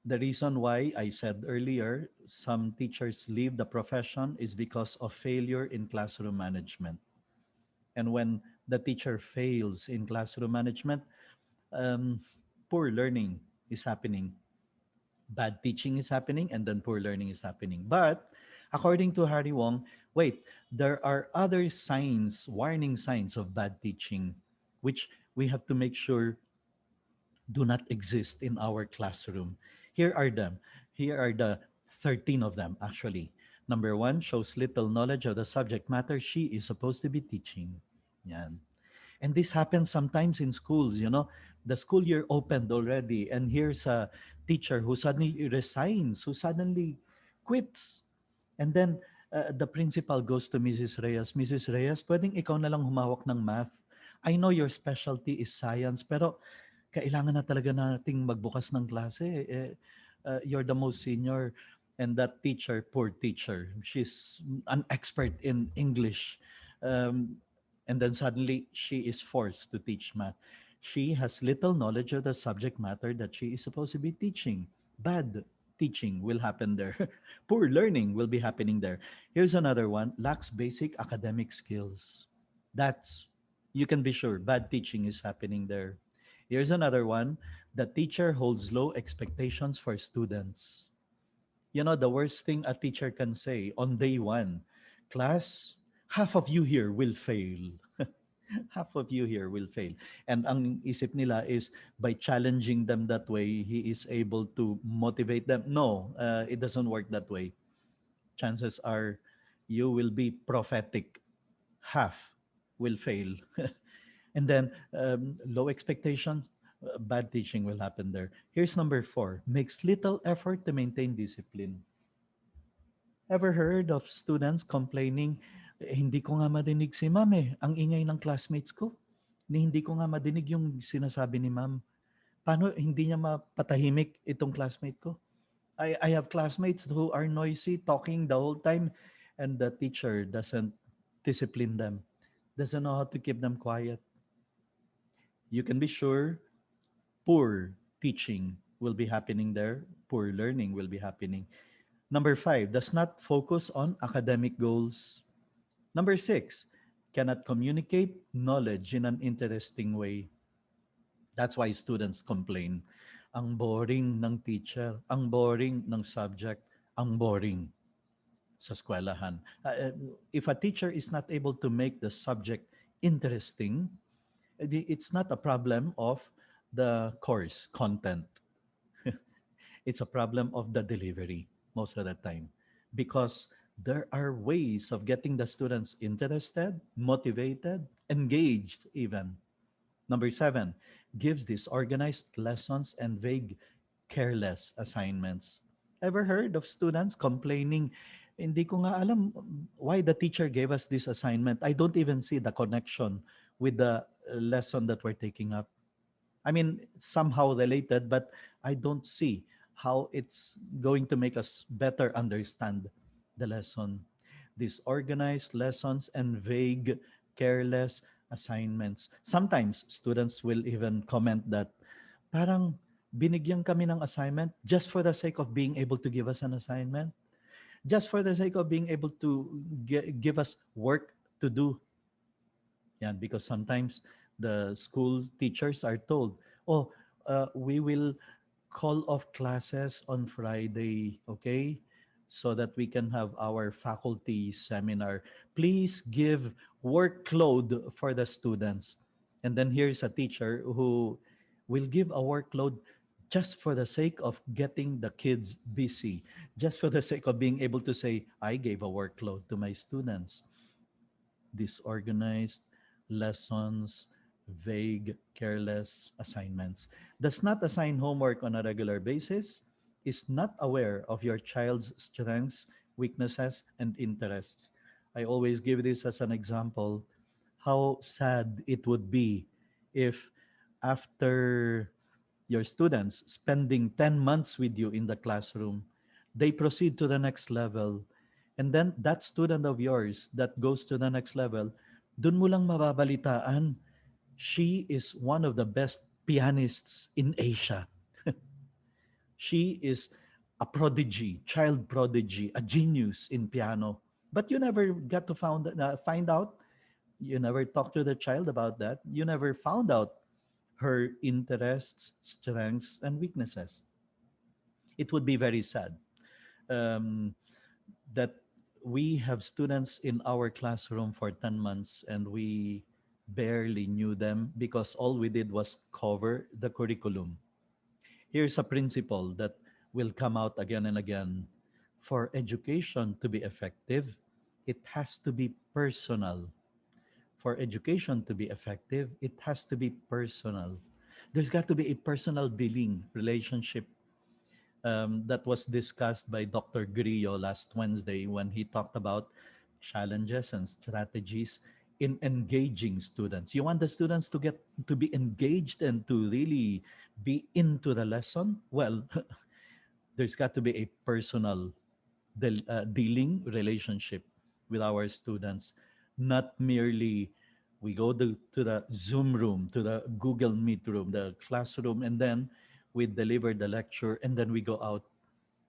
The reason why I said earlier some teachers leave the profession is because of failure in classroom management. And when the teacher fails in classroom management, um, poor learning is happening, bad teaching is happening, and then poor learning is happening. But according to Harry Wong, wait, there are other signs, warning signs of bad teaching, which we have to make sure do not exist in our classroom. Here are them. Here are the 13 of them, actually. Number one, shows little knowledge of the subject matter she is supposed to be teaching. Yan. And this happens sometimes in schools, you know. The school year opened already, and here's a teacher who suddenly resigns, who suddenly quits. And then the principal goes to Mrs. Reyes. Mrs. Reyes, pwedeng ikaw na lang humawak ng math. I know your specialty is science, pero kailangan na talaga nating magbukas ng klase. You're the most senior. And that teacher, poor teacher, she's an expert in English. Um, and then suddenly she is forced to teach math. She has little knowledge of the subject matter that she is supposed to be teaching. Bad teaching will happen there. Poor learning will be happening there. Here's another one, lacks basic academic skills. That's, you can be sure, bad teaching is happening there. Here's another one, the teacher holds low expectations for students. You know, the worst thing a teacher can say on day one, class, half of you here will fail. Half of you here will fail. And ang isip nila is by challenging them that way, he is able to motivate them. No, it doesn't work that way. Chances are you will be prophetic. Half will fail. And then low expectations, bad teaching will happen there. Here's number four, makes little effort to maintain discipline. Ever heard of students complaining, hindi ko nga madinig si ma'am eh. Ang ingay ng classmates ko. Hindi ko nga madinig yung sinasabi ni ma'am. Paano hindi niya mapatahimik itong classmate ko? I have classmates who are noisy, talking the whole time, and the teacher doesn't discipline them, doesn't know how to keep them quiet. You can be sure poor teaching will be happening there, poor learning will be happening. Number five, does not focus on academic goals. Number six, cannot communicate knowledge in an interesting way. That's why students complain. Ang boring ng teacher, ang boring ng subject, ang boring sa eskwelahan. If a teacher is not able to make the subject interesting, it's not a problem of the course content. It's a problem of the delivery most of the time, because there are ways of getting the students interested, motivated, engaged even. Number seven, gives disorganized lessons and vague, careless assignments. Ever heard of students complaining, hindi ko nga alam why the teacher gave us this assignment. I don't even see the connection with the lesson that we're taking up. I mean, somehow related, but I don't see how it's going to make us better understand the lesson. Disorganized lessons and vague, careless assignments. Sometimes students will even comment that parang binigyan kami ng assignment just for the sake of being able to give us an assignment, just for the sake of being able to give us work to do. Yeah, because sometimes the school teachers are told, oh, we will call off classes on Friday, okay? So that we can have our faculty seminar. Please give workload for the students. And then here's a teacher who will give a workload just for the sake of getting the kids busy, just for the sake of being able to say, I gave a workload to my students. Disorganized lessons, vague, careless assignments, does not assign homework on a regular basis, is not aware of your child's strengths, weaknesses, and interests. I always give this as an example, how sad it would be if after your students spending 10 months with you in the classroom, they proceed to the next level. And then that student of yours that goes to the next level, dun mo lang mababalitaan, she is one of the best pianists in Asia. She is a prodigy, child prodigy, a genius in piano. But you never got to find out. You never talked to the child about that. You never found out her interests, strengths, and weaknesses. It would be very sad um, that we have students in our classroom for 10 months and we barely knew them because all we did was cover the curriculum. Here's a principle that will come out again and again. For education to be effective, it has to be personal. For education to be effective, it has to be personal. There's got to be a personal dealing relationship that was discussed by Dr. Grillo last Wednesday when he talked about challenges and strategies in engaging students. You want the students to be engaged and to really be into the lesson? Well, there's got to be a personal dealing relationship with our students, not merely we go to the Zoom room, to the Google Meet room, the classroom, and then we deliver the lecture, and then we go out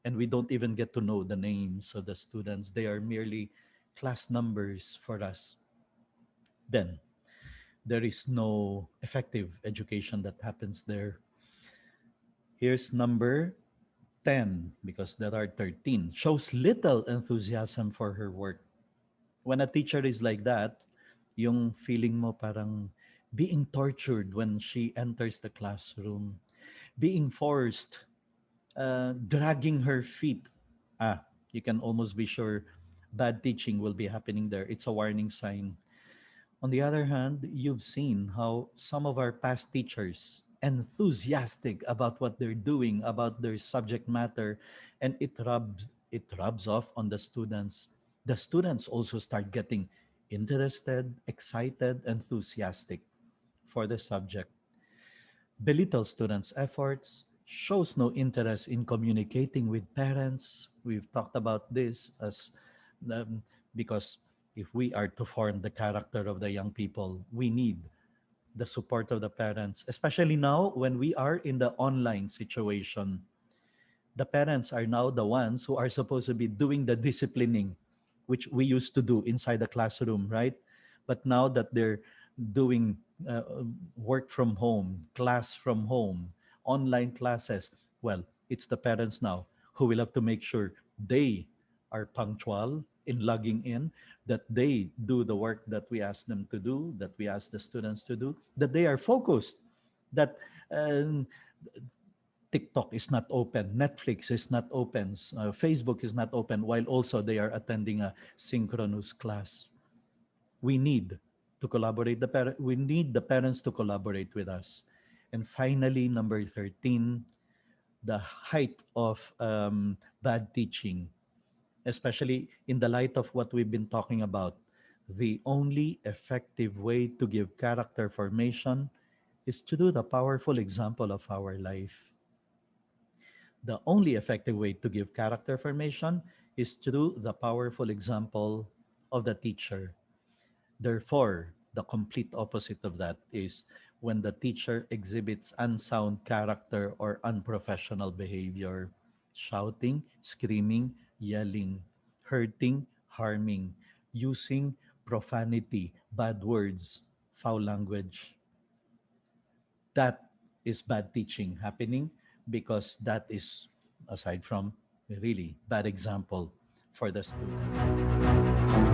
and we don't even get to know the names of the students. They are merely class numbers for us. Then there is no effective education that happens there. Here's number 10, because there are 13. Shows little enthusiasm for her work. When a teacher is like that, yung feeling mo parang being tortured when she enters the classroom, being forced, dragging her feet. You can almost be sure bad teaching will be happening there. It's a warning sign. On the other hand, you've seen how some of our past teachers enthusiastic about what they're doing, about their subject matter, and it rubs off on the students. The students also start getting interested, excited, enthusiastic for the subject. Belittle students' efforts, shows no interest in communicating with parents. We've talked about this as um, because if we are to form the character of the young people, we need the support of the parents, especially now when we are in the online situation. The parents are now the ones who are supposed to be doing the disciplining, which we used to do inside the classroom, right? But now that they're doing work from home, class from home, online classes, well, it's the parents now who will have to make sure they are punctual in logging in, that they do the work that we ask them to do, that we ask the students to do, that they are focused, that um, TikTok is not open, Netflix is not open, Facebook is not open, while also they are attending a synchronous class. We need to collaborate. We need the parents to collaborate with us. And finally, number 13, the height of bad teaching, especially in the light of what we've been talking about. The only effective way to give character formation is to do the powerful example of our life. The only effective way to give character formation is through the powerful example of the teacher. Therefore, the complete opposite of that is when the teacher exhibits unsound character or unprofessional behavior, shouting, screaming, yelling, hurting, harming, using profanity, bad words, foul language. That is bad teaching happening, because that is, aside from really bad example for the student.